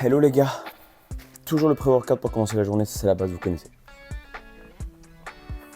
Hello les gars, toujours le pré-workout pour commencer la journée, ça c'est la base, vous connaissez.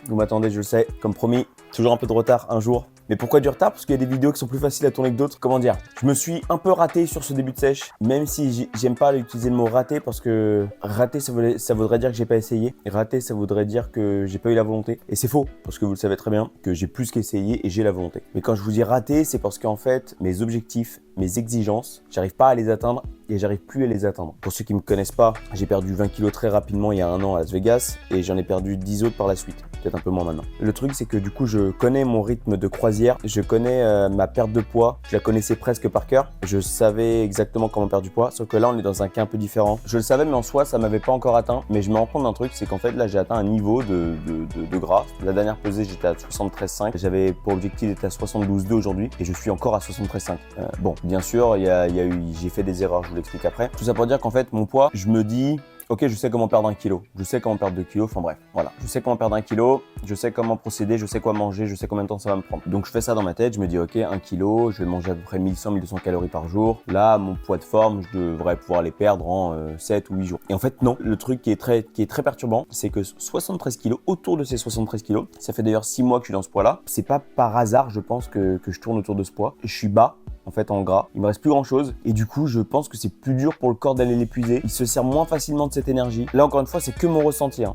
Vous m'attendez, je le sais, comme promis, toujours un peu de retard un jour. Mais pourquoi du retard? Parce qu'il y a des vidéos qui sont plus faciles à tourner que d'autres. Comment dire? Je me suis un peu raté sur ce début de sèche, même si j'aime pas utiliser le mot raté parce que raté ça voudrait dire que j'ai pas essayé. Et raté ça voudrait dire que j'ai pas eu la volonté. Et c'est faux, parce que vous le savez très bien que j'ai plus qu'essayé et j'ai la volonté. Mais quand je vous dis raté, c'est parce qu'en fait, mes objectifs, mes exigences, j'arrive pas à les atteindre et j'arrive plus à les atteindre. Pour ceux qui me connaissent pas, j'ai perdu 20 kilos très rapidement il y a un an à Las Vegas et j'en ai perdu 10 autres par la suite. Peut-être un peu moins maintenant. Le truc, c'est que du coup, je connais mon rythme de croisière, je connais ma perte de poids, je la connaissais presque par cœur. Je savais exactement comment perdre du poids, sauf que là, on est dans un cas un peu différent. Je le savais, mais en soi, ça m'avait pas encore atteint. Mais je me rends compte d'un truc, c'est qu'en fait, là, j'ai atteint un niveau de gras. La dernière pesée, j'étais à 73,5. J'avais pour objectif d'être à 72,2 aujourd'hui et je suis encore à 73,5. Bon, bien sûr, j'ai fait des erreurs, je vous l'explique après. Tout ça pour dire qu'en fait, mon poids, je me dis... Ok, je sais comment perdre 1 kilo, je sais comment perdre 2 kilos, enfin bref, voilà. Je sais comment perdre 1 kilo, je sais comment procéder, je sais quoi manger, je sais combien de temps ça va me prendre. Donc je fais ça dans ma tête, je me dis ok, 1 kilo, je vais manger à peu près 1100-1200 calories par jour. Là, mon poids de forme, je devrais pouvoir les perdre en 7 ou 8 jours. Et en fait, non. Le truc qui est très perturbant, c'est que 73 kilos, autour de ces 73 kilos, ça fait d'ailleurs 6 mois que je suis dans ce poids-là. C'est pas par hasard, je pense, que je tourne autour de ce poids. Je suis bas. En fait, en gras, il me reste plus grand chose et du coup je pense que c'est plus dur pour le corps d'aller l'épuiser. Il se sert moins facilement de cette énergie. Là encore une fois, c'est que mon ressenti.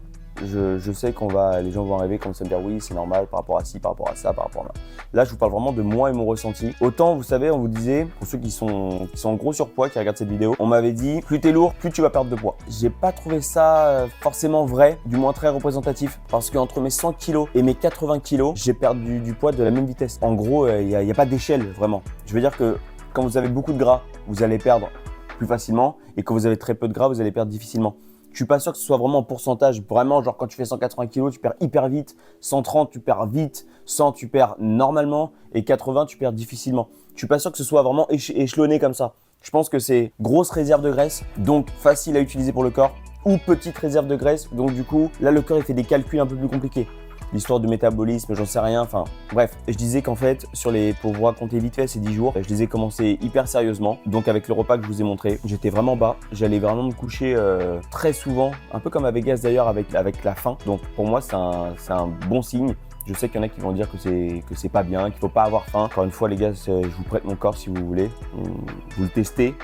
Je sais les gens vont arriver comme ça me dire oui, c'est normal par rapport à ci, par rapport à ça, par rapport à là. Là, je vous parle vraiment de moi et mon ressenti. Autant, vous savez, on vous disait, pour ceux qui sont en gros surpoids, qui regardent cette vidéo, on m'avait dit plus t'es lourd, plus tu vas perdre de poids. J'ai pas trouvé ça forcément vrai, du moins très représentatif, parce qu'entre mes 100 kilos et mes 80 kilos, j'ai perdu du poids de la même vitesse. En gros, il y a pas d'échelle vraiment. Je veux dire que quand vous avez beaucoup de gras, vous allez perdre plus facilement, et quand vous avez très peu de gras, vous allez perdre difficilement. Je suis pas sûr que ce soit vraiment en pourcentage. Vraiment, genre quand tu fais 180 kg, tu perds hyper vite. 130, tu perds vite. 100, tu perds normalement. Et 80, tu perds difficilement. Je suis pas sûr que ce soit vraiment échelonné comme ça. Je pense que c'est grosse réserve de graisse, donc facile à utiliser pour le corps, ou petite réserve de graisse. Donc du coup, là, le corps, il fait des calculs un peu plus compliqués. L'histoire de métabolisme, j'en sais rien, enfin bref. Je disais qu'en fait, pour vous raconter vite fait ces 10 jours, je les ai commencés hyper sérieusement. Donc avec le repas que je vous ai montré, j'étais vraiment bas. J'allais vraiment me coucher très souvent, un peu comme à Vegas d'ailleurs avec la faim. Donc pour moi, c'est un bon signe. Je sais qu'il y en a qui vont dire que c'est pas bien, qu'il faut pas avoir faim. Encore une fois les gars, je vous prête mon corps si vous voulez. Vous le testez.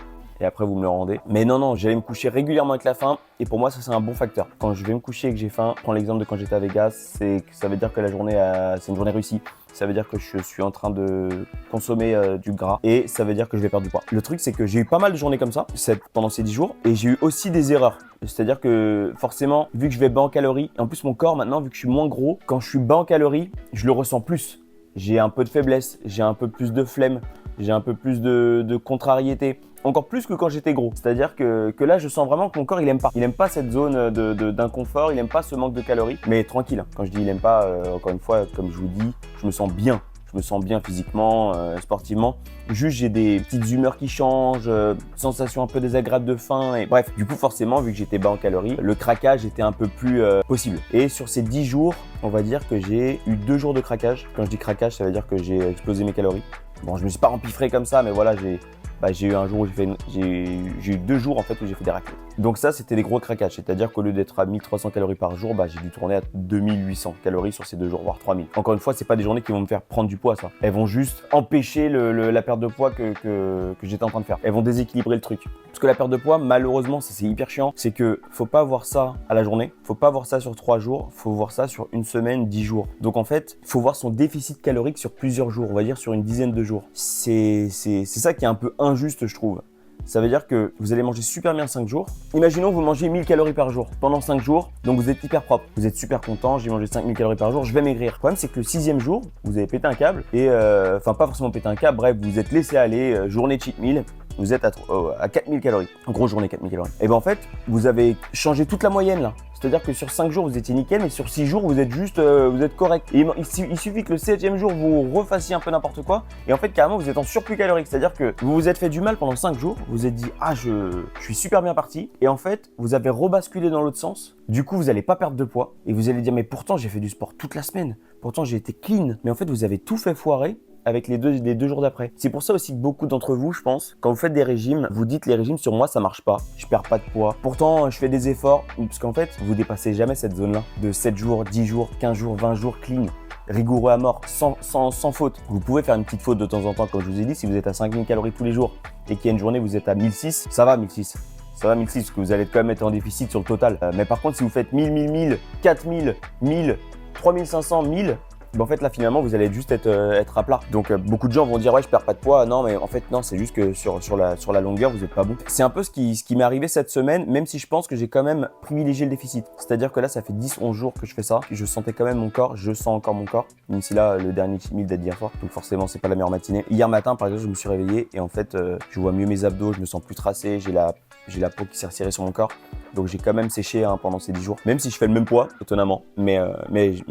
Et après vous me le rendez. Mais non, j'allais me coucher régulièrement avec la faim et pour moi ça c'est un bon facteur. Quand je vais me coucher et que j'ai faim, je prends l'exemple de quand j'étais à Vegas, ça veut dire que la journée c'est une journée réussie. Ça veut dire que je suis en train de consommer du gras et ça veut dire que je vais perdre du poids. Le truc c'est que j'ai eu pas mal de journées comme ça pendant ces 10 jours et j'ai eu aussi des erreurs. C'est-à-dire que forcément, vu que je vais bas en calories, et en plus mon corps maintenant, vu que je suis moins gros, quand je suis bas en calories, je le ressens plus. J'ai un peu de faiblesse, j'ai un peu plus de flemme, j'ai un peu plus de contrariété. Encore plus que quand j'étais gros. C'est-à-dire que là, je sens vraiment que mon corps, il aime pas. Il aime pas cette zone d'inconfort, il aime pas ce manque de calories. Mais tranquille, quand je dis il aime pas, encore une fois, comme je vous dis, je me sens bien. Je me sens bien physiquement, sportivement. Juste, j'ai des petites humeurs qui changent, sensation un peu désagréable de faim. Et bref, du coup, forcément, vu que j'étais bas en calories, le craquage était un peu plus possible. Et sur ces 10 jours, on va dire que j'ai eu 2 jours de craquage. Quand je dis craquage, ça veut dire que j'ai explosé mes calories. Bon, je me suis pas empiffré comme ça, mais voilà, j'ai eu un jour où j'ai eu 2 jours en fait où j'ai fait des raclettes. Donc ça, c'était des gros craquages. C'est-à-dire qu'au lieu d'être à 1300 calories par jour, j'ai dû tourner à 2800 calories sur ces 2 jours, voire 3000. Encore une fois, c'est pas des journées qui vont me faire prendre du poids, ça. Elles vont juste empêcher la perte de poids que j'étais en train de faire. Elles vont déséquilibrer le truc. Parce que la perte de poids, malheureusement, ça c'est hyper chiant. C'est que faut pas voir ça à la journée. Faut pas voir ça sur 3 jours. Faut voir ça sur une semaine, 10 jours. Donc en fait, faut voir son déficit calorique sur plusieurs jours. On va dire sur une dizaine de jours. C'est ça qui est un peu injuste, je trouve. Ça veut dire que vous allez manger super bien 5 jours. Imaginons que vous mangez 1000 calories par jour pendant 5 jours. Donc vous êtes hyper propre. Vous êtes super content. J'ai mangé 5000 calories par jour. Je vais maigrir. Le problème, c'est que le 6e jour, vous avez pété un câble. Et enfin, pas forcément pété un câble. Bref, vous êtes laissé aller. Journée cheat meal. Vous êtes à 4000 calories. En grosse journée, 4000 calories. Et ben en fait, vous avez changé toute la moyenne là. C'est-à-dire que sur 5 jours, vous étiez nickel, mais sur 6 jours, vous êtes juste, vous êtes correct. Et il suffit que le 7e jour, vous refassiez un peu n'importe quoi. Et en fait, carrément, vous êtes en surplus calorique. C'est-à-dire que vous vous êtes fait du mal pendant 5 jours. Vous vous êtes dit, ah, je suis super bien parti. Et en fait, vous avez rebasculé dans l'autre sens. Du coup, vous n'allez pas perdre de poids. Et vous allez dire, mais pourtant, j'ai fait du sport toute la semaine. Pourtant, j'ai été clean. Mais en fait, vous avez tout fait foirer avec les deux jours d'après. C'est pour ça aussi que beaucoup d'entre vous, je pense, quand vous faites des régimes, vous dites les régimes sur moi ça marche pas, je perds pas de poids. Pourtant, je fais des efforts, parce qu'en fait, vous dépassez jamais cette zone-là de 7 jours, 10 jours, 15 jours, 20 jours clean. Rigoureux à mort, sans faute. Vous pouvez faire une petite faute de temps en temps, comme je vous ai dit, si vous êtes à 5000 calories tous les jours et qu'il y a une journée vous êtes à 1006, ça va 1006. Ça va 1006 parce que vous allez quand même être en déficit sur le total. Mais par contre, si vous faites 1000, 4000, 1000, 3500, 1000, ben en fait là finalement vous allez juste être à plat. Donc beaucoup de gens vont dire ouais je perds pas de poids. Non mais en fait non, c'est juste que sur la longueur vous êtes pas bon. C'est un peu ce qui m'est arrivé cette semaine, même si je pense que j'ai quand même privilégié le déficit. C'est-à-dire que là ça fait 10-11 jours que je fais ça. Je sentais quand même mon corps, je sens encore mon corps. Même si là le dernier cheat meal date d'hier soir, donc forcément c'est pas la meilleure matinée. Hier matin par exemple je me suis réveillé et en fait je vois mieux mes abdos, je me sens plus tracé, j'ai la peau qui s'est resserrée sur mon corps. Donc j'ai quand même séché pendant ces 10 jours. Même si je fais le même poids, étonnamment. Mais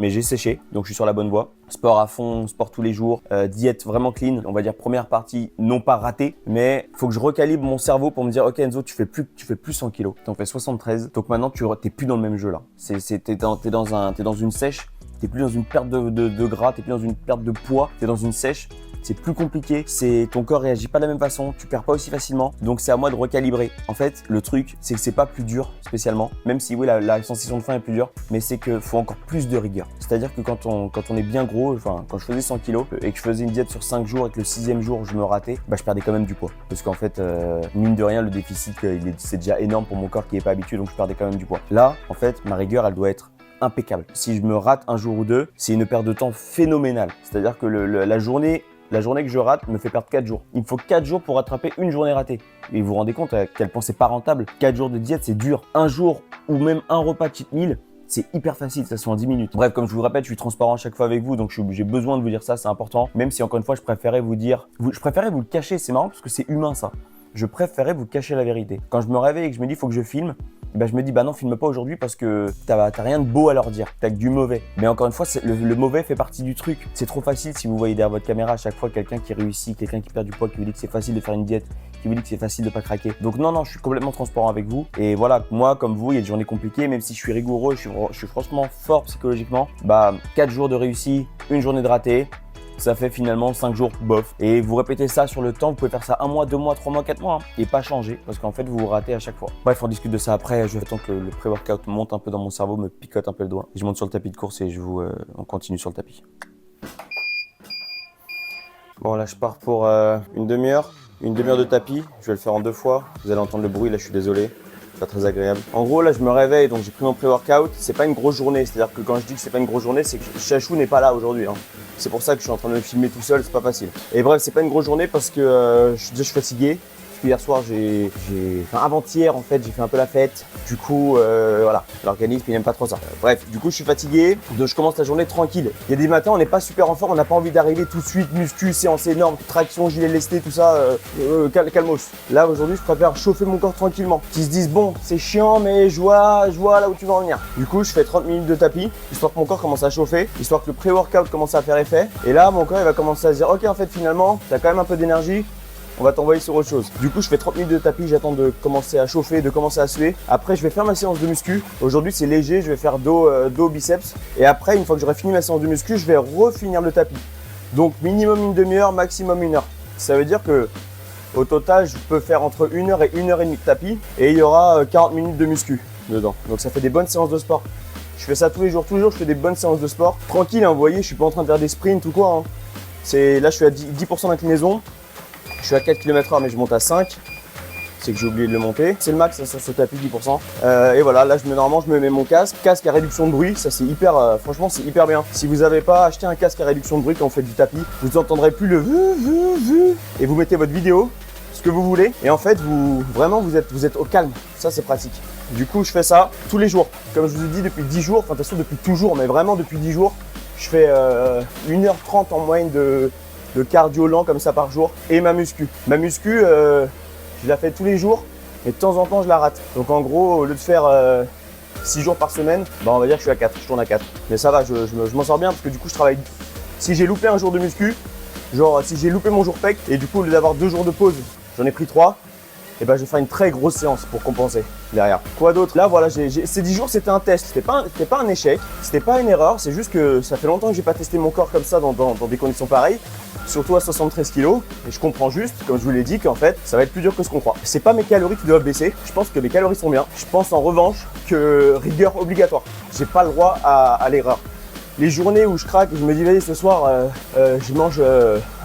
j'ai séché, donc je suis sur la bonne voie. Sport à fond, sport tous les jours, diète vraiment clean. On va dire première partie, non pas ratée. Mais il faut que je recalibre mon cerveau pour me dire, ok Enzo, tu fais plus 100 kilos. Tu en fais 73. Donc maintenant, tu n'es plus dans le même jeu là. T'es dans une sèche. T'es plus dans une perte de gras, t'es plus dans une perte de poids, t'es dans une sèche. C'est plus compliqué, ton corps réagit pas de la même façon, tu perds pas aussi facilement, donc c'est à moi de recalibrer. En fait, le truc, c'est que c'est pas plus dur spécialement, même si oui, la sensation de faim est plus dure, mais c'est qu'il faut encore plus de rigueur. C'est-à-dire que quand on est bien gros, enfin, quand je faisais 100 kilos et que je faisais une diète sur 5 jours et que le 6e jour je me ratais, bah je perdais quand même du poids. Parce qu'en fait, mine de rien, le déficit, c'est déjà énorme pour mon corps qui est pas habitué, donc je perdais quand même du poids. Là, en fait, ma rigueur, elle doit être impeccable. Si je me rate un jour ou deux, c'est une perte de temps phénoménale. C'est-à-dire que la journée que je rate me fait perdre 4 jours. Il me faut 4 jours pour rattraper une journée ratée. Et vous vous rendez compte à quel point c'est pas rentable. 4 jours de diète, c'est dur. Un jour ou même un repas cheat meal, c'est hyper facile, ça se fait en 10 minutes. Bref, comme je vous le répète, je suis transparent à chaque fois avec vous, donc j'ai besoin de vous dire ça, c'est important. Même si encore une fois, je préférais vous le cacher, c'est marrant parce que c'est humain ça. Je préférais vous cacher la vérité. Quand je me réveille et que je me dis, il faut que je filme, ben je me dis, bah non, filme pas aujourd'hui parce que t'as rien de beau à leur dire. T'as que du mauvais. Mais encore une fois, le mauvais fait partie du truc. C'est trop facile si vous voyez derrière votre caméra à chaque fois quelqu'un qui réussit, quelqu'un qui perd du poids, qui vous dit que c'est facile de faire une diète, qui vous dit que c'est facile de pas craquer. Donc non, je suis complètement transparent avec vous. Et voilà, moi, comme vous, il y a des journées compliquées, même si je suis rigoureux, je suis franchement fort psychologiquement. Bah, 4 jours de réussi, une journée de raté. Ça fait finalement 5 jours bof. Et vous répétez ça sur le temps, vous pouvez faire ça 1 mois, 2 mois, 3 mois, 4 mois et pas changer parce qu'en fait vous vous ratez à chaque fois. Bref, on discute de ça après. Je vais attendre que le pré-workout monte un peu dans mon cerveau, me picote un peu le doigt. Et je monte sur le tapis de course et on continue sur le tapis. Bon là je pars pour une demi-heure de tapis. Je vais le faire en 2 fois. Vous allez entendre le bruit, là je suis désolé. Pas très agréable. En gros, là, je me réveille, donc j'ai pris mon pré-workout. C'est pas une grosse journée, c'est-à-dire que quand je dis que c'est pas une grosse journée, c'est que Chachou n'est pas là aujourd'hui. Hein. C'est pour ça que je suis en train de me filmer tout seul, c'est pas facile. Et bref, c'est pas une grosse journée parce que je suis fatigué. Hier soir, avant-hier en fait, j'ai fait un peu la fête. Du coup, voilà, l'organisme il n'aime pas trop ça. Bref, du coup, je suis fatigué. Donc, je commence la journée tranquille. Il y a des matins, on n'est pas super en forme, on n'a pas envie d'arriver tout de suite, muscu, séance énorme, traction, gilet lesté, tout ça. Calmos. Là, aujourd'hui, je préfère chauffer mon corps tranquillement. Qu'ils se disent, bon, c'est chiant, mais je vois là où tu veux en venir. Du coup, je fais 30 minutes de tapis, histoire que mon corps commence à chauffer, histoire que le pré-workout commence à faire effet. Et là, mon corps, il va commencer à se dire, ok, en fait, finalement, t'as quand même un peu d'énergie. On va t'envoyer sur autre chose. Du coup, je fais 30 minutes de tapis, j'attends de commencer à chauffer, de commencer à suer. Après, je vais faire ma séance de muscu. Aujourd'hui, c'est léger, je vais faire dos, biceps. Et après, une fois que j'aurai fini ma séance de muscu, je vais refinir le tapis. Donc, minimum une demi-heure, maximum 1 heure. Ça veut dire que au total, je peux faire entre 1 heure et 1 heure et demie de tapis. Et il y aura 40 minutes de muscu dedans. Donc, ça fait des bonnes séances de sport. Je fais ça tous les jours, je fais des bonnes séances de sport. Tranquille, hein, vous voyez, je suis pas en train de faire des sprints ou quoi. Hein. Là, je suis à 10% d'inclinaison. Je suis à 4 km/h mais je monte à 5. C'est que j'ai oublié de le monter. C'est le max sur ce tapis 10%. Et voilà, là normalement je me mets mon casque. Casque à réduction de bruit, ça c'est hyper, franchement c'est hyper bien. Si vous n'avez pas acheté un casque à réduction de bruit quand vous faites du tapis, vous n'entendrez plus le vu. Et vous mettez votre vidéo, ce que vous voulez. Et en fait, vous êtes au calme. Ça c'est pratique. Du coup, je fais ça tous les jours. Comme je vous ai dit depuis 10 jours, enfin de toute façon depuis toujours, mais vraiment depuis 10 jours, je fais 1h30 en moyenne de cardio lent comme ça par jour et ma muscu. Ma muscu, je la fais tous les jours et de temps en temps je la rate. Donc en gros, au lieu de faire 6 jours par semaine, bah on va dire que je suis à 4, je tourne à 4. Mais ça va, je m'en sors bien parce que du coup je travaille. Si j'ai loupé un jour de muscu, genre si j'ai loupé mon jour pec et du coup au lieu d'avoir 2 jours de pause, j'en ai pris 3. et ben je vais faire une très grosse séance pour compenser derrière. Quoi d'autre? Là voilà, ces 10 jours c'était un test, c'était pas un échec, c'était pas une erreur, c'est juste que ça fait longtemps que j'ai pas testé mon corps comme ça dans des conditions pareilles, surtout à 73 kg, et je comprends juste, comme je vous l'ai dit, qu'en fait ça va être plus dur que ce qu'on croit. C'est pas mes calories qui doivent baisser, je pense que mes calories sont bien, je pense en revanche que rigueur obligatoire, j'ai pas le droit à l'erreur. Les journées où je craque et je me dis vas-y ce soir je mange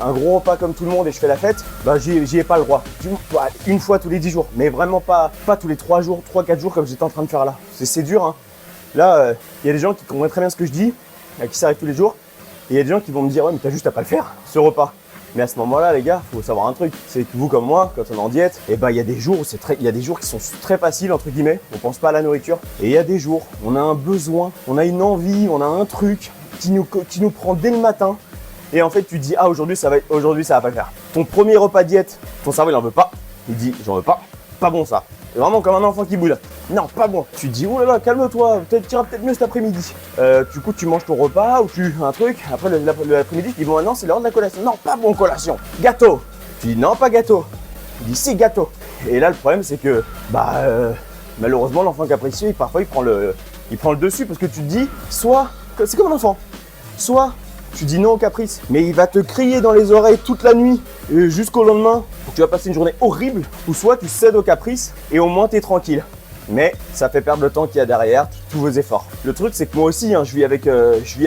un gros repas comme tout le monde et je fais la fête, bah j'y ai pas le droit. Une fois tous les 10 jours, mais vraiment pas tous les 3 jours, 3-4 jours comme j'étais en train de faire là. C'est dur hein. Là, il y a des gens qui comprennent très bien ce que je dis, à qui ça arrive tous les jours, et il y a des gens qui vont me dire ouais mais t'as juste à pas le faire, ce repas. Mais à ce moment-là, les gars, faut savoir un truc, c'est que vous comme moi, quand on est en diète, et ben il y a des jours où il y a des jours qui sont très faciles entre guillemets, on pense pas à la nourriture, et il y a des jours, on a un besoin, on a une envie, on a un truc qui nous prend dès le matin, et en fait tu te dis ah aujourd'hui ça va pas le faire. Ton premier repas diète, ton cerveau il en veut pas, il dit j'en veux pas bon ça. C'est vraiment comme un enfant qui boule. Non, pas bon. Tu te dis, oh là là, calme-toi, t'iras peut-être mieux cet après-midi. Du coup, tu manges ton repas ou un truc. Après, l'après-midi, tu dis, bon, maintenant, c'est l'heure de la collation. Non, pas bon, collation. Gâteau. Tu dis, non, pas gâteau. Tu dis, si, gâteau. Et là, le problème, c'est que, malheureusement, l'enfant capricieux, parfois, il prend le dessus parce que tu te dis, soit, c'est comme un enfant, soit tu dis non au caprice, mais il va te crier dans les oreilles toute la nuit jusqu'au lendemain. Tu vas passer une journée horrible, ou soit tu cèdes au caprice et au moins tu es tranquille. Mais ça fait perdre le temps qu'il y a derrière, tous vos efforts. Le truc c'est que moi aussi, je vis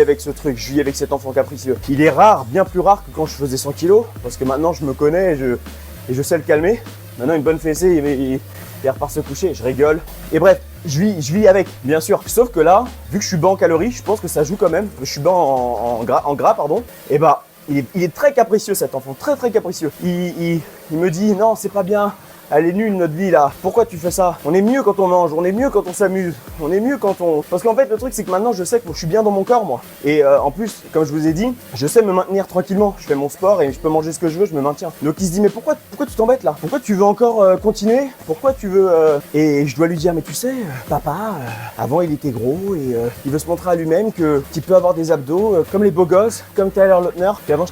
avec ce truc, je vis avec cet enfant capricieux. Il est rare, bien plus rare que quand je faisais 100 kg, parce que maintenant je me connais et je sais le calmer. Maintenant une bonne fessée, il repart se coucher, je rigole. Et bref, je vis avec, bien sûr. Sauf que là, vu que je suis bas en calories, je pense que ça joue quand même. Je suis bas en gras, pardon. Et bah, il est très capricieux cet enfant, très très capricieux. Il me dit non, c'est pas bien. Elle est nulle notre vie là, pourquoi tu fais ça? On est mieux quand on mange, on est mieux quand on s'amuse, on est mieux quand on... Parce qu'en fait le truc c'est que maintenant je sais que je suis bien dans mon corps moi. Et en plus, comme je vous ai dit, je sais me maintenir tranquillement. Je fais mon sport et je peux manger ce que je veux, je me maintiens. Donc il se dit mais pourquoi tu t'embêtes là? Pourquoi tu veux encore continuer? Pourquoi tu veux... Et je dois lui dire mais tu sais, papa, avant il était gros et il veut se montrer à lui-même qu'il peut avoir des abdos comme les beaux gosses, comme Taylor Lautner. Puis avant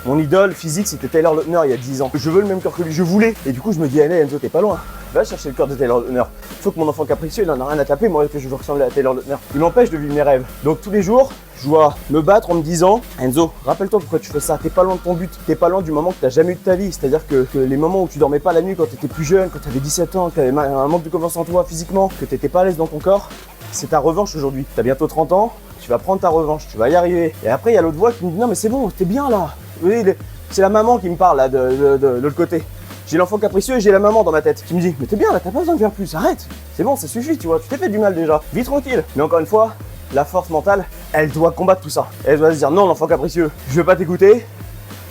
mon idole physique c'était Taylor Lautner il y a 10 ans. Je veux le même corps que lui, je voulais. Et du coup je me dis allez Enzo, t'es pas loin. Va chercher le corps de Taylor Lautner. Faut que mon enfant capricieux, il en a rien à taper, moi, que je veux ressembler à Taylor Lautner. Il m'empêche de vivre mes rêves. Donc tous les jours, je dois me battre en me disant Enzo, rappelle-toi pourquoi tu fais ça. T'es pas loin de ton but. T'es pas loin du moment que t'as jamais eu de ta vie. C'est-à-dire que les moments où tu dormais pas la nuit quand t'étais plus jeune, quand t'avais 17 ans, que t'avais un manque de confiance en toi physiquement, que t'étais pas à l'aise dans ton corps, c'est ta revanche aujourd'hui. T'as bientôt 30 ans, tu vas prendre ta revanche, tu vas y arriver. Et après, il y a l'autre voix qui me dit non, mais c'est bon, t'es bien là. Oui, c'est la maman qui me parle là de l'autre côté. J'ai l'enfant capricieux et j'ai la maman dans ma tête qui me dit mais t'es bien là, t'as pas besoin de faire plus, arrête, c'est bon, ça suffit, tu vois, tu t'es fait du mal déjà, vis tranquille. Mais encore une fois, la force mentale, elle doit combattre tout ça. Elle doit se dire non l'enfant capricieux, je veux pas t'écouter,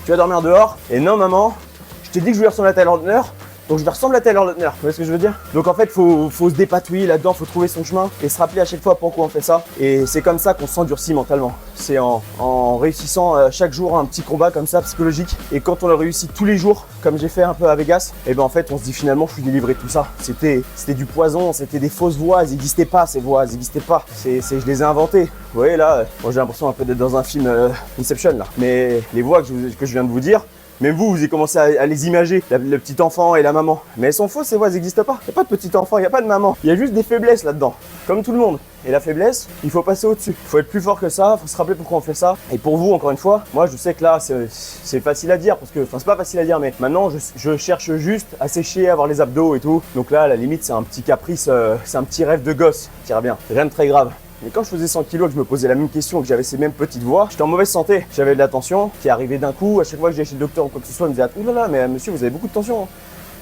tu vas dormir dehors, et non maman, je t'ai dit que je voulais ressembler à Taylor Lautner, donc je vais ressembler à Taylor Lautner, vous voyez ce que je veux dire? Donc en fait, faut se dépatouiller là-dedans, faut trouver son chemin et se rappeler à chaque fois pourquoi on fait ça. Et c'est comme ça qu'on s'endurcit mentalement. C'est en réussissant chaque jour un petit combat comme ça, psychologique. Et quand on le réussit tous les jours, comme j'ai fait un peu à Vegas, et ben en fait, on se dit finalement, je suis délivré de tout ça. C'était du poison, c'était des fausses voix, elles n'existaient pas ces voix, elles n'existaient pas. Je les ai inventées. Vous voyez là, moi j'ai l'impression un peu d'être dans un film Inception là. Mais les voix que je viens de vous dire, même vous y commencez à les imager, le petit enfant et la maman. Mais elles sont fausses, ces voix, elles n'existent pas. Il n'y a pas de petit enfant, il n'y a pas de maman. Il y a juste des faiblesses là-dedans, comme tout le monde. Et la faiblesse, il faut passer au-dessus. Il faut être plus fort que ça, il faut se rappeler pourquoi on fait ça. Et pour vous, encore une fois, moi je sais que là, c'est facile à dire, parce que, enfin c'est pas facile à dire, mais maintenant je cherche juste à sécher, à avoir les abdos et tout. Donc là, à la limite, c'est un petit caprice, c'est un petit rêve de gosse qui revient. Rien de très grave. Mais quand je faisais 100 kg, que je me posais la même question, que j'avais ces mêmes petites voix, j'étais en mauvaise santé. J'avais de la tension qui arrivait d'un coup. À chaque fois que j'allais chez le docteur ou quoi que ce soit, il me disait ouh là là, mais monsieur, vous avez beaucoup de tension.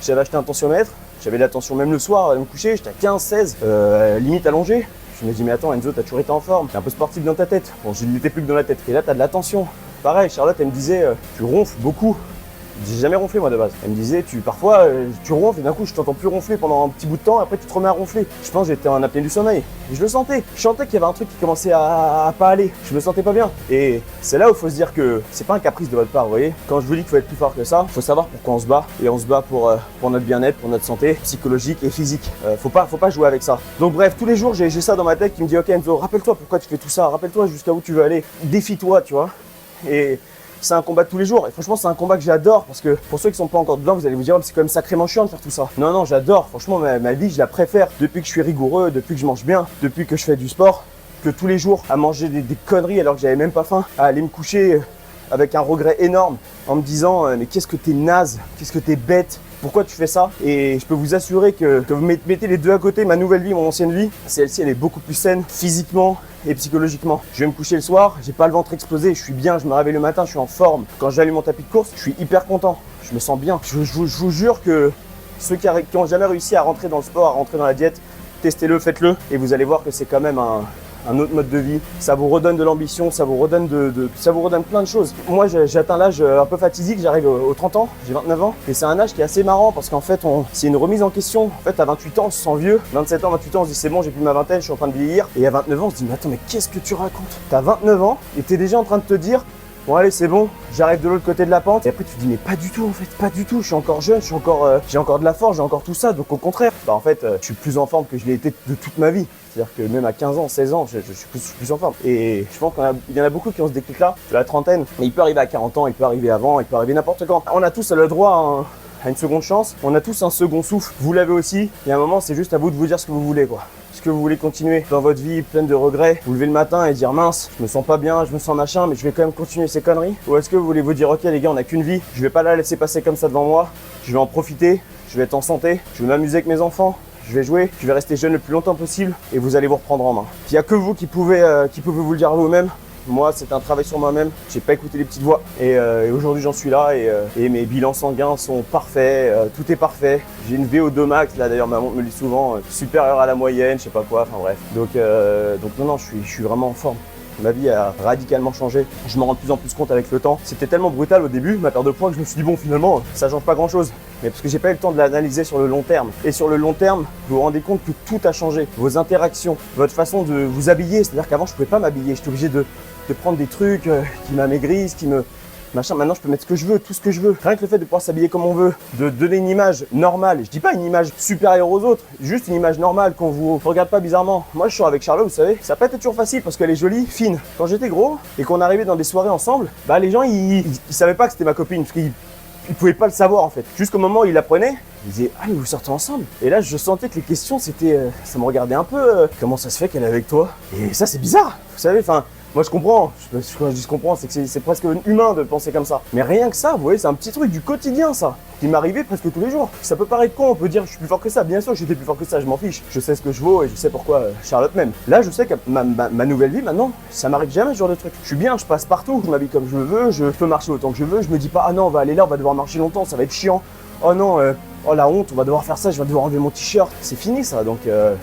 J'avais acheté un tensiomètre, j'avais de la tension même le soir, à me coucher, j'étais à 15, 16, limite allongé. Je me dis mais attends Enzo, t'as toujours été en forme, t'es un peu sportif dans ta tête. Bon, je n'étais plus que dans la tête. Et là, t'as de la tension. Pareil, Charlotte, elle me disait, tu ronfles beaucoup. J'ai jamais ronflé moi de base. Elle me disait parfois tu ronfles et d'un coup je t'entends plus ronfler pendant un petit bout de temps et après tu te remets à ronfler. Je pense que j'étais en apnée du sommeil. Et je le sentais. Je sentais qu'il y avait un truc qui commençait à pas aller. Je me sentais pas bien. Et c'est là où il faut se dire que c'est pas un caprice de votre part, vous voyez. Quand je vous dis qu'il faut être plus fort que ça, il faut savoir pourquoi on se bat. Et on se bat pour notre bien-être, pour notre santé psychologique et physique. Faut pas jouer avec ça. Donc bref, tous les jours j'ai ça dans ma tête qui me dit ok Enzo, rappelle-toi pourquoi tu fais tout ça. Rappelle-toi jusqu'à où tu veux aller. Défie-toi, tu vois. Et c'est un combat de tous les jours. Et franchement, c'est un combat que j'adore parce que pour ceux qui sont pas encore dedans, vous allez vous dire, c'est quand même sacrément chiant de faire tout ça. Non, non, j'adore. Franchement, ma vie, je la préfère depuis que je suis rigoureux, depuis que je mange bien, depuis que je fais du sport, que tous les jours à manger des conneries alors que j'avais même pas faim, à aller me coucher avec un regret énorme en me disant mais qu'est-ce que t'es naze, qu'est-ce que t'es bête. Pourquoi tu fais ça? Et je peux vous assurer que vous mettez les deux à côté, ma nouvelle vie, mon ancienne vie, celle-ci elle est beaucoup plus saine physiquement et psychologiquement. Je vais me coucher le soir, j'ai pas le ventre explosé, je suis bien, je me réveille le matin, je suis en forme. Quand j'allume mon tapis de course, je suis hyper content, je me sens bien. Je vous jure que ceux qui ont jamais réussi à rentrer dans le sport, à rentrer dans la diète, testez-le, faites-le et vous allez voir que c'est quand même un autre mode de vie. Ça vous redonne de l'ambition, ça vous redonne ça vous redonne plein de choses. Moi, j'ai atteint l'âge un peu fatidique, j'arrive aux 30 ans, j'ai 29 ans. Et c'est un âge qui est assez marrant parce qu'en fait, c'est une remise en question. En fait, à 28 ans, on se sent vieux. 27 ans, 28 ans, on se dit c'est bon, j'ai plus ma vingtaine, je suis en train de vieillir. Et à 29 ans, on se dit mais attends, mais qu'est-ce que tu racontes? T'as 29 ans et t'es déjà en train de te dire bon allez c'est bon, j'arrive de l'autre côté de la pente. Et après tu te dis mais pas du tout en fait, pas du tout, je suis encore jeune, j'ai encore de la force, j'ai encore tout ça. Donc au contraire, en fait je suis plus en forme que je l'ai été de toute ma vie. C'est-à-dire que même à 15 ans, 16 ans, je suis plus en forme. Et je pense qu'il y en a beaucoup qui ont ce déclic-là, de la trentaine. Mais il peut arriver à 40 ans, il peut arriver avant, il peut arriver n'importe quand. On a tous le droit à une seconde chance, on a tous un second souffle. Vous l'avez aussi, et à un moment c'est juste à vous de vous dire ce que vous voulez quoi. Est-ce que vous voulez continuer dans votre vie pleine de regrets, vous lever le matin et dire mince, je me sens pas bien, je me sens machin, mais je vais quand même continuer ces conneries? Ou est-ce que vous voulez vous dire ok les gars, on a qu'une vie, je vais pas la laisser passer comme ça devant moi, je vais en profiter, je vais être en santé, je vais m'amuser avec mes enfants, je vais jouer, je vais rester jeune le plus longtemps possible et vous allez vous reprendre en main. Il n'y a que vous qui pouvez vous le dire à vous-même. Moi, c'est un travail sur moi-même. J'ai pas écouté les petites voix. Et aujourd'hui, j'en suis là et mes bilans sanguins sont parfaits. Tout est parfait. J'ai une VO2 max. Là, d'ailleurs, ma montre me le dit souvent, supérieure à la moyenne, je sais pas quoi. Enfin bref. Donc non, je suis vraiment en forme. Ma vie a radicalement changé. Je me rends de plus en plus compte avec le temps. C'était tellement brutal au début, ma perte de poids, que je me suis dit bon, finalement, ça change pas grand-chose. Mais parce que j'ai pas eu le temps de l'analyser sur le long terme. Et sur le long terme, vous vous rendez compte que tout a changé. Vos interactions, votre façon de vous habiller. C'est-à-dire qu'avant, je pouvais pas m'habiller. J'étais obligé de prendre des trucs qui m'amaigrissent, qui me machin. Maintenant, je peux mettre ce que je veux, tout ce que je veux. Rien que le fait de pouvoir s'habiller comme on veut, de donner une image normale. Je dis pas une image supérieure aux autres, juste une image normale qu'on vous regarde pas bizarrement. Moi, je suis avec Charlotte, vous savez, ça a pas été toujours facile parce qu'elle est jolie, fine. Quand j'étais gros et qu'on arrivait dans des soirées ensemble, bah les gens ils savaient pas que c'était ma copine parce qu'ils pouvaient pas le savoir en fait. Jusqu'au moment où ils l'apprenaient, ils disaient ah mais vous sortez ensemble. Et là, je sentais que les questions c'était, ça me regardait un peu. Comment ça se fait qu'elle est avec toi? Et ça c'est bizarre, vous savez. Enfin. Moi je comprends, quand je dis je comprends, c'est que c'est presque humain de penser comme ça. Mais rien que ça, vous voyez, c'est un petit truc du quotidien ça, qui m'arrivait presque tous les jours. Ça peut paraître con, on peut dire je suis plus fort que ça, bien sûr que j'étais plus fort que ça, je m'en fiche. Je sais ce que je vaux et je sais pourquoi Charlotte m'aime. Là je sais que ma nouvelle vie maintenant, ça m'arrive jamais ce genre de truc. Je suis bien, je passe partout, je m'habille comme je veux, je peux marcher autant que je veux, je me dis pas ah non on va aller là, on va devoir marcher longtemps, ça va être chiant. Oh non, oh la honte, on va devoir faire ça, je vais devoir enlever mon t-shirt. C'est fini ça, donc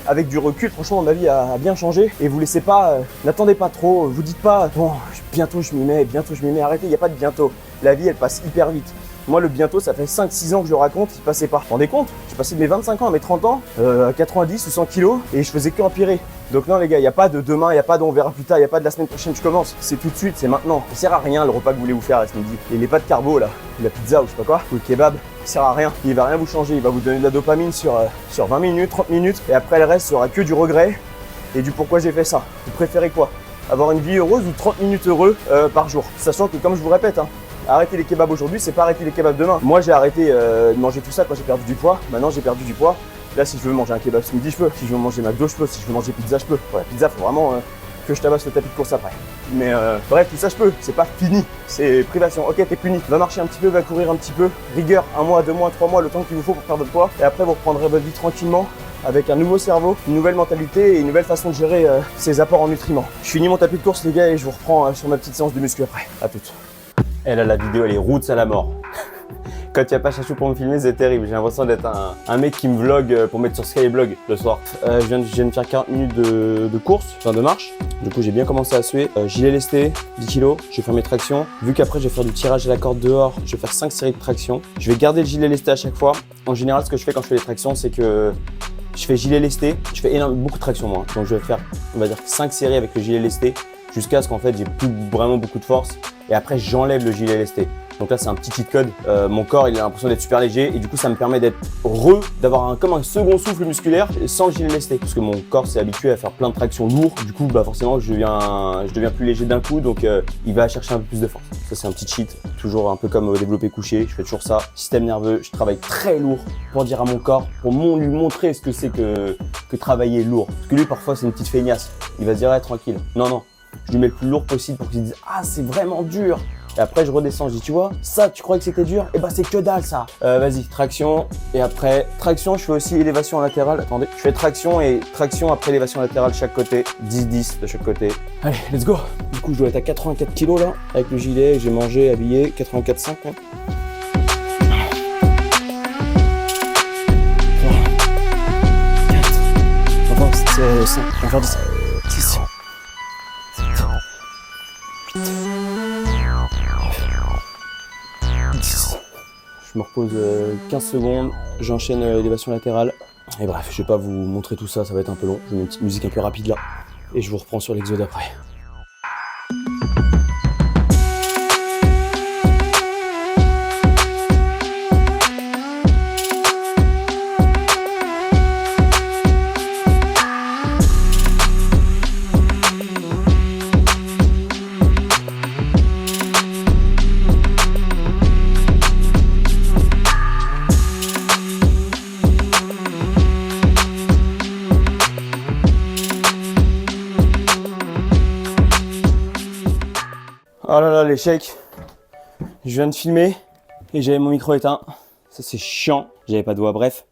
avec du recul, franchement ma vie a bien changé. Et vous laissez pas, n'attendez pas trop, vous dites pas bon bientôt je m'y mets, arrêtez, il n'y a pas de bientôt. La vie elle passe hyper vite. Moi le bientôt ça fait 5-6 ans que je le raconte, il passait pas. Vous vous rendez compte? J'ai passé de mes 25 ans à mes 30 ans, à 90 ou 100 kilos et je faisais qu'empirer. Donc non les gars, il n'y a pas de demain, il n'y a pas de on verra plus tard, il n'y a pas de la semaine prochaine je commence. C'est tout de suite, c'est maintenant. Ça sert à rien le repas que vous voulez vous faire là ce midi. Et les pâtes carbo là, la pizza ou je sais pas quoi, ou le kebab, il sert à rien. Il va rien vous changer, il va vous donner de la dopamine sur 20 minutes, 30 minutes et après le reste sera que du regret et du pourquoi j'ai fait ça. Vous préférez quoi? Avoir une vie heureuse ou 30 minutes heureux par jour? Sachant que comme je vous répète, arrêter les kebabs aujourd'hui, c'est pas arrêter les kebabs demain. Moi j'ai arrêté de manger tout ça quand j'ai perdu du poids. Maintenant j'ai perdu du poids. Là si je veux manger un kebab ce midi je peux. Si je veux manger McDo je peux. Si je veux manger pizza je peux. Voilà, pizza faut vraiment que je tabasse le tapis de course après. Mais bref tout ça je peux. C'est pas fini. C'est privation. Ok t'es puni. Va marcher un petit peu, va courir un petit peu. Rigueur, 1 mois, 2 mois, 3 mois, le temps qu'il vous faut pour perdre votre poids. Et après vous reprendrez votre vie tranquillement. Avec un nouveau cerveau, une nouvelle mentalité et une nouvelle façon de gérer ses apports en nutriments. Je finis mon tapis de course les gars et je vous reprends sur ma petite séance de muscu après. À toutes. Et là la vidéo elle est roots à la mort. Quand il n'y a pas Chachou pour me filmer c'est terrible. J'ai l'impression d'être un mec qui me vlog pour mettre sur Skyblog le soir. Je viens de faire 40 minutes de course, enfin de marche. Du coup j'ai bien commencé à suer. Gilet lesté, 10 kg, je vais faire mes tractions. Vu qu'après je vais faire du tirage à la corde dehors, je vais faire 5 séries de tractions. Je vais garder le gilet lesté à chaque fois. En général ce que je fais quand je fais les tractions c'est que je fais gilet lesté, je fais beaucoup de tractions moi. Donc je vais faire on va dire 5 séries avec le gilet lesté jusqu'à ce qu'en fait j'ai plus vraiment beaucoup de force. Et après j'enlève le gilet lesté. Donc là, c'est un petit cheat code. Mon corps, il a l'impression d'être super léger et du coup, ça me permet d'avoir comme un second souffle musculaire sans que j'y le lesté. Parce que mon corps s'est habitué à faire plein de tractions lourdes. Du coup, bah forcément, je deviens plus léger d'un coup. Donc, il va chercher un peu plus de force. Ça, c'est un petit cheat. Toujours un peu comme au développé couché. Je fais toujours ça. Système nerveux, je travaille très lourd pour dire à mon corps, pour lui montrer ce que c'est que travailler lourd. Parce que lui, parfois, c'est une petite feignasse. Il va se dire, ah, tranquille. Non, non. Je lui mets le plus lourd possible pour qu'il dise, ah, c'est vraiment dur. Et après, je redescends, je dis, tu vois, ça, tu croyais que c'était dur? Eh ben, c'est que dalle, ça. Vas-y, traction. Et après, traction, je fais aussi élévation latérale. Attendez, je fais traction et traction après élévation latérale chaque côté. 10-10 de chaque côté. Allez, let's go. Du coup, je dois être à 84 kg là, avec le gilet. J'ai mangé, habillé, 84,5. Hein. 3, 4, 5, on va faire 10. 6, 7, 8, 10. Je me repose 15 secondes, j'enchaîne l'élévation latérale. Et bref, je vais pas vous montrer tout ça, ça va être un peu long. Je mets une petite musique un peu rapide là. Et je vous reprends sur l'exo d'après. Oh là là, l'échec. Je viens de filmer et j'avais mon micro éteint. Ça, c'est chiant. J'avais pas de voix. Bref,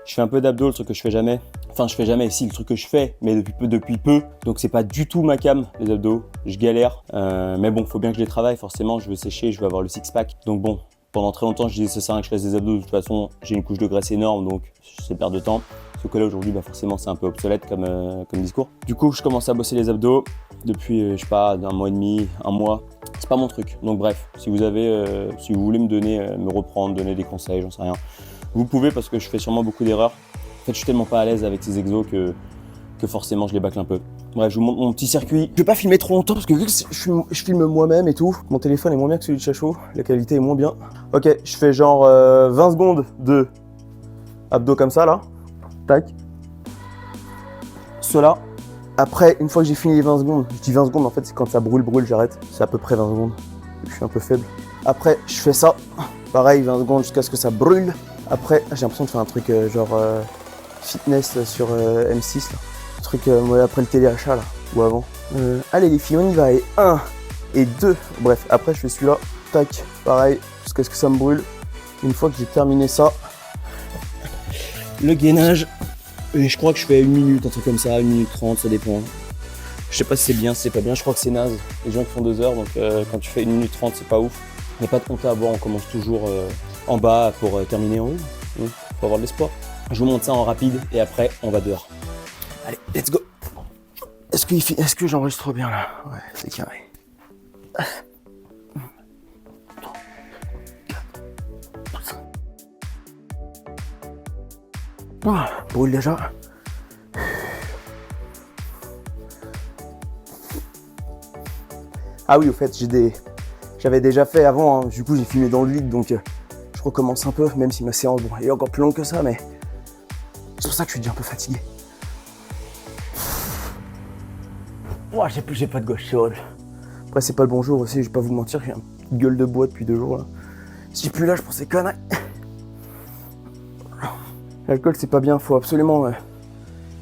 je fais un peu d'abdos, le truc que je fais jamais. Enfin, je fais jamais, si, le truc que je fais, mais depuis peu. Donc, c'est pas du tout ma cam, les abdos. Je galère. Mais bon, faut bien que je les travaille. Forcément, je veux sécher, je veux avoir le six-pack. Donc, bon, pendant très longtemps, je disais, ça sert à rien que je fasse des abdos. De toute façon, j'ai une couche de graisse énorme, donc c'est perte de temps. Sauf que là, aujourd'hui, bah, forcément, c'est un peu obsolète comme discours. Du coup, je commence à bosser les abdos depuis, je sais pas, un mois et demi, un mois. C'est pas mon truc. Donc bref, si vous voulez me reprendre, donner des conseils, j'en sais rien, vous pouvez, parce que je fais sûrement beaucoup d'erreurs. En fait, je suis tellement pas à l'aise avec ces exos que forcément je les bâcle un peu. Bref, je vous montre mon petit circuit. Je vais pas filmer trop longtemps parce que vu que je filme moi-même et tout, mon téléphone est moins bien que celui de Chacho, la qualité est moins bien. Ok, je fais genre 20 secondes de abdos comme ça là. Tac. Cela. Après, une fois que j'ai fini les 20 secondes, je dis 20 secondes, en fait, c'est quand ça brûle, j'arrête. C'est à peu près 20 secondes. Je suis un peu faible. Après, je fais ça. Pareil, 20 secondes jusqu'à ce que ça brûle. Après, j'ai l'impression de faire un truc genre fitness sur M6. Là. Un truc après le téléachat, là, ou avant. Allez, les filles, on y va. Et 1 et 2. Bref, après, je fais celui-là. Tac, pareil, jusqu'à ce que ça me brûle. Une fois que j'ai terminé ça, le gainage. Et je crois que je fais 1 minute, un truc comme ça, 1 minute 30, ça dépend. Je sais pas si c'est bien, si c'est pas bien, je crois que c'est naze. Les gens qui font 2 heures, donc quand tu fais 1 minute 30, c'est pas ouf. Il n'y a pas de compte à avoir, on commence toujours en bas pour terminer en haut. Faut avoir de l'espoir. Je vous montre ça en rapide et après, on va dehors. Allez, let's go. Est-ce que j'enregistre bien là? Ouais, c'est carré. Oh, brûle déjà. Ah oui, au fait, j'avais déjà fait avant, hein. Du coup j'ai filmé dans le vide, donc je recommence un peu, même si ma séance est encore plus longue que ça, mais c'est pour ça que je suis déjà un peu fatigué. Ouah, j'ai pas de gauche, c'est horrible. Après c'est pas le bon jour aussi, je vais pas vous mentir, j'ai une gueule de bois depuis 2 jours là. Si j'ai plus l'âge pour ces conneries. L'alcool c'est pas bien, faut absolument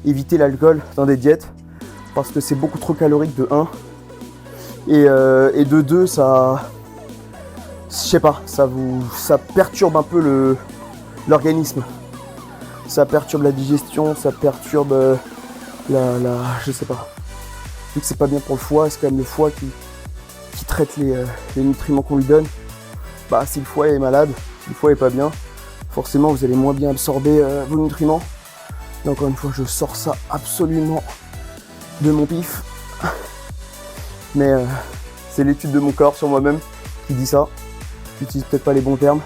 éviter l'alcool dans des diètes parce que c'est beaucoup trop calorique de 1 et de 2 ça, je sais pas, ça perturbe un peu l'organisme, ça perturbe la digestion, ça perturbe je sais pas, vu que c'est pas bien pour le foie, c'est quand même le foie qui traite les nutriments qu'on lui donne. Bah si le foie est malade, si le foie est pas bien, forcément vous allez moins bien absorber vos nutriments. Et encore une fois, je sors ça absolument de mon pif. Mais c'est l'étude de mon corps sur moi-même qui dit ça. J'utilise peut-être pas les bons termes.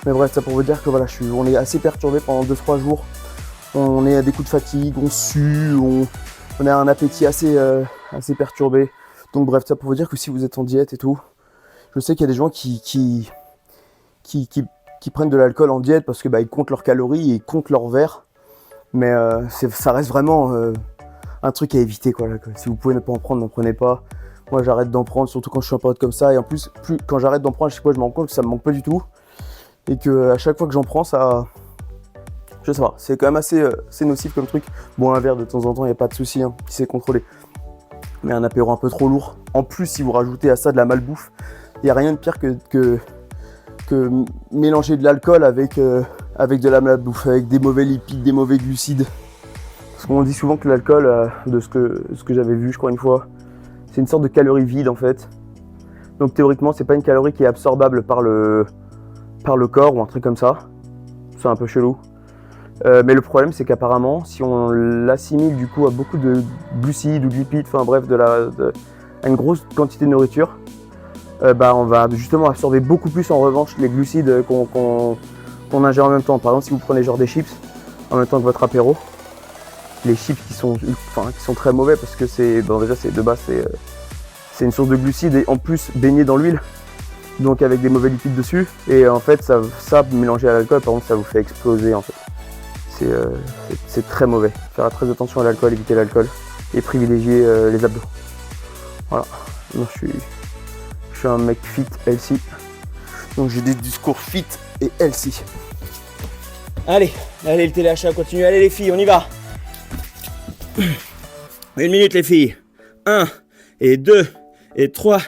Mais bref, ça pour vous dire que voilà, on est assez perturbé pendant 2-3 jours. On est à des coups de fatigue, on sue, on a un appétit assez perturbé. Donc bref, ça pour vous dire que si vous êtes en diète et tout, Je sais qu'il y a des gens qui prennent de l'alcool en diète parce que ils comptent leurs calories et ils comptent leurs verres. Mais ça reste vraiment un truc à éviter, quoi, l'alcool. Si vous pouvez ne pas en prendre, n'en prenez pas. Moi, j'arrête d'en prendre, surtout quand je suis en période comme ça. Et en plus, quand j'arrête d'en prendre, à chaque fois, je me rends compte que ça me manque pas du tout. Et que à chaque fois que j'en prends, ça... Je sais pas, c'est quand même assez nocif comme truc. Bon, un verre de temps en temps, il n'y a pas de souci, hein, si c'est contrôlé. Mais un apéro un peu trop lourd. En plus, si vous rajoutez à ça de la malbouffe, il n'y a rien de pire que mélanger de l'alcool avec de la malbouffe, avec des mauvais lipides, des mauvais glucides. Parce qu'on dit souvent que l'alcool, de ce que j'avais vu, je crois une fois, c'est une sorte de calorie vide en fait. Donc théoriquement, c'est pas une calorie qui est absorbable par le corps ou un truc comme ça. C'est un peu chelou. Mais le problème, c'est qu'apparemment, si on l'assimile du coup à beaucoup de glucides ou de lipides, enfin bref, à une grosse quantité de nourriture, on va justement absorber beaucoup plus en revanche les glucides qu'on ingère en même temps. Par exemple, si vous prenez genre des chips en même temps que votre apéro, les chips qui sont très mauvais parce que déjà c'est de base c'est une source de glucides et en plus baigné dans l'huile, donc avec des mauvais lipides dessus, et en fait ça mélangé à l'alcool, par contre ça vous fait exploser en fait. C'est très mauvais. Faire très attention à l'alcool, éviter l'alcool et privilégier les abdos. Voilà. Moi je suis un mec fit, healthy. Donc j'ai des discours fit et healthy. Allez, le téléachat continue. Allez les filles, on y va. 1 minute les filles. 1 et 2 et 3.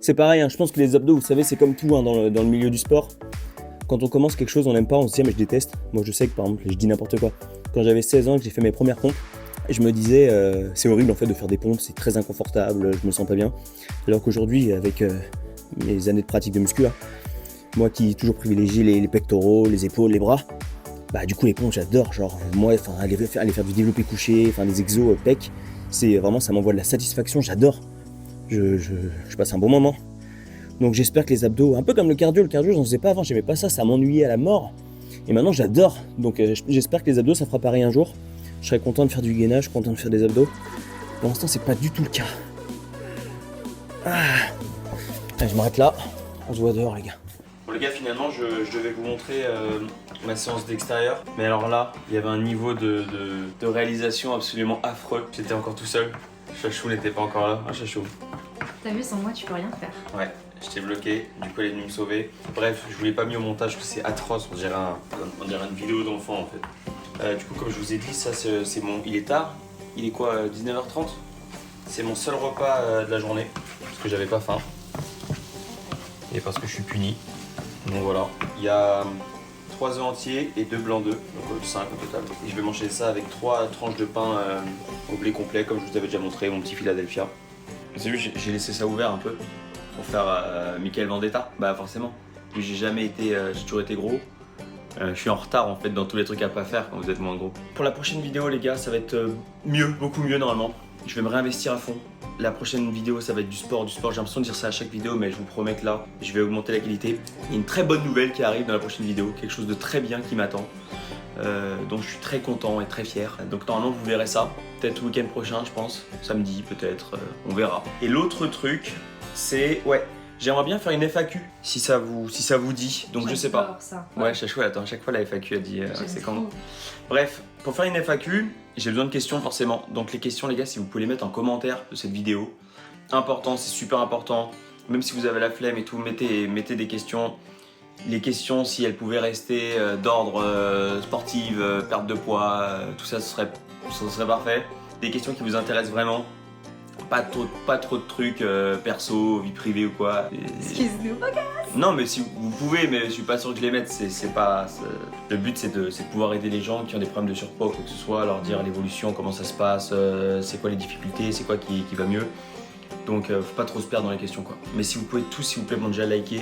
C'est pareil, hein, je pense que les abdos, vous savez, c'est comme tout hein, dans le milieu du sport. Quand on commence quelque chose, on n'aime pas, on se dit ah, mais je déteste. Moi je sais que par exemple, je dis n'importe quoi. Quand j'avais 16 ans, que j'ai fait mes premières pompes, je me disais c'est horrible en fait de faire des pompes, c'est très inconfortable, je me sens pas bien. Alors qu'aujourd'hui, avec mes années de pratique de muscu, hein, moi qui toujours privilégie les pectoraux, les épaules, les bras, du coup les pompes j'adore. Genre moi, aller faire du développé couché, des exos pecs, c'est vraiment, ça m'envoie de la satisfaction, j'adore. Je passe un bon moment. Donc j'espère que les abdos, un peu comme le cardio, j'en faisais pas avant, j'aimais pas ça, ça m'ennuyait à la mort. Et maintenant j'adore. Donc j'espère que les abdos ça fera pareil un jour. Je serais content de faire du gainage, content de faire des abdos. Pour l'instant c'est pas du tout le cas. Allez, je m'arrête là, on se voit dehors les gars. Bon les gars, finalement je devais vous montrer ma séance d'extérieur. Mais alors là, il y avait un niveau de réalisation absolument affreux. J'étais encore tout seul. Chachou n'était pas encore là. Ah Chachou. T'as vu, sans moi tu peux rien faire. Ouais, j'étais bloqué, du coup elle est venue me sauver. Bref, je vous l'ai pas mis au montage parce que c'est atroce, on dirait une vidéo d'enfant en fait. Du coup comme je vous ai dit, ça c'est il est tard, il est quoi, 19h30 ? C'est mon seul repas de la journée, parce que j'avais pas faim. Et parce que je suis puni. Donc voilà, il y a 3 œufs entiers et 2 blancs d'œufs, donc 5 au total. Et je vais manger ça avec 3 tranches de pain au blé complet, comme je vous avais déjà montré, mon petit Philadelphia. Vous avez vu, j'ai laissé ça ouvert un peu pour faire Michael Vendetta. Bah forcément, j'ai toujours été gros. Je suis en retard en fait dans tous les trucs à pas faire quand vous êtes moins gros. Pour la prochaine vidéo les gars, ça va être mieux, beaucoup mieux normalement. Je vais me réinvestir à fond. La prochaine vidéo ça va être du sport. J'ai l'impression de dire ça à chaque vidéo, mais je vous promets que là, je vais augmenter la qualité. Il y a une très bonne nouvelle qui arrive dans la prochaine vidéo, quelque chose de très bien qui m'attend. Donc je suis très content et très fier. Donc normalement vous verrez ça, peut-être le week-end prochain je pense, samedi peut-être, on verra. Et l'autre truc, c'est, j'aimerais bien faire une FAQ si ça vous dit, donc je sais pas. Ça. Ouais, Chachou, attends, à chaque fois la FAQ a dit, c'est quand. Bref, pour faire une FAQ, j'ai besoin de questions forcément. Donc les questions les gars, si vous pouvez les mettre en commentaire de cette vidéo, important, c'est super important. Même si vous avez la flemme et tout, mettez des questions. Les questions, si elles pouvaient rester d'ordre sportif, perte de poids, tout ça, ce serait parfait. Des questions qui vous intéressent vraiment. Pas trop de trucs perso, vie privée ou quoi. Excuse-nous, non, mais si vous pouvez, mais je suis pas sûr que je les mette. Le but, c'est de pouvoir aider les gens qui ont des problèmes de surpoids ou quoi que ce soit, leur dire l'évolution, comment ça se passe, c'est quoi les difficultés, c'est quoi qui va mieux. Donc, faut pas trop se perdre dans les questions, quoi. Mais si vous pouvez tous, s'il vous plaît, déjà liker.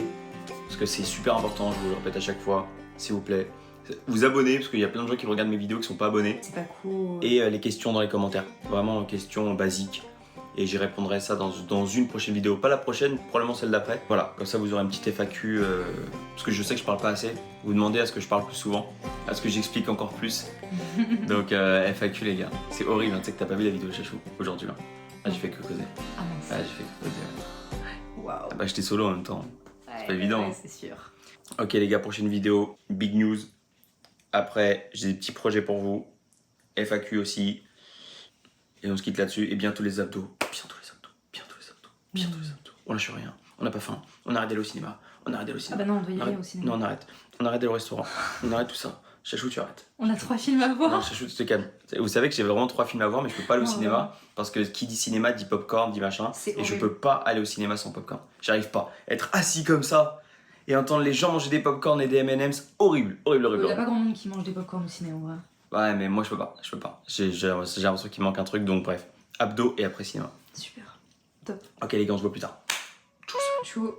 Parce que c'est super important, je vous le répète à chaque fois, s'il vous plaît. Vous abonner, parce qu'il y a plein de gens qui regardent mes vidéos qui sont pas abonnés. C'est pas cool. Et les questions dans les commentaires, vraiment questions basiques. Et j'y répondrai ça dans une prochaine vidéo. Pas la prochaine, probablement celle d'après. Voilà, comme ça vous aurez un petit FAQ, parce que je sais que je parle pas assez. Vous demandez à ce que je parle plus souvent, à ce que j'explique encore plus. Donc FAQ les gars, c'est horrible, hein, tu sais que t'as pas vu la vidéo de Chachou aujourd'hui là. Ah j'ai fait que causer. Ah mince. Ah j'ai fait que causer. Waouh. Bah j'étais solo en même temps. Ouais, pas évident, ouais, hein. c'est sûr. Ok les gars, prochaine vidéo, big news. Après, j'ai des petits projets pour vous. FAQ aussi. Et on se quitte là-dessus. Et bientôt les abdos. Bientôt les abdos. Bientôt les abdos. Bientôt les abdos. On lâche rien. On n'a pas faim. On arrête d'aller au cinéma. On arrête d'aller au Ah cinéma. bah non, on doit y On aller arrête- au cinéma. Non, on arrête. On arrête d'aller au restaurant. On arrête tout ça. Chachou, tu arrêtes. On a 3 films à voir. Non, Chachou, tu te calmes. Vous savez que j'ai vraiment 3 films à voir, mais je peux pas aller au Oh, cinéma. Parce que qui dit cinéma dit popcorn, dit machin. C'est Et je horrible. peux pas aller au cinéma sans popcorn. J'arrive pas. Être assis comme ça et entendre les gens manger des popcorn et des M&M's, horrible. Horrible, horrible. Il y a horrible. pas grand monde qui mange des popcorn au ciné en vrai. Ouais, mais moi je peux pas. Je peux pas. J'ai l'impression qu'il manque un truc, donc bref. Abdos et après cinéma. Super. Top. Ok les gars, on se voit plus tard. Chou.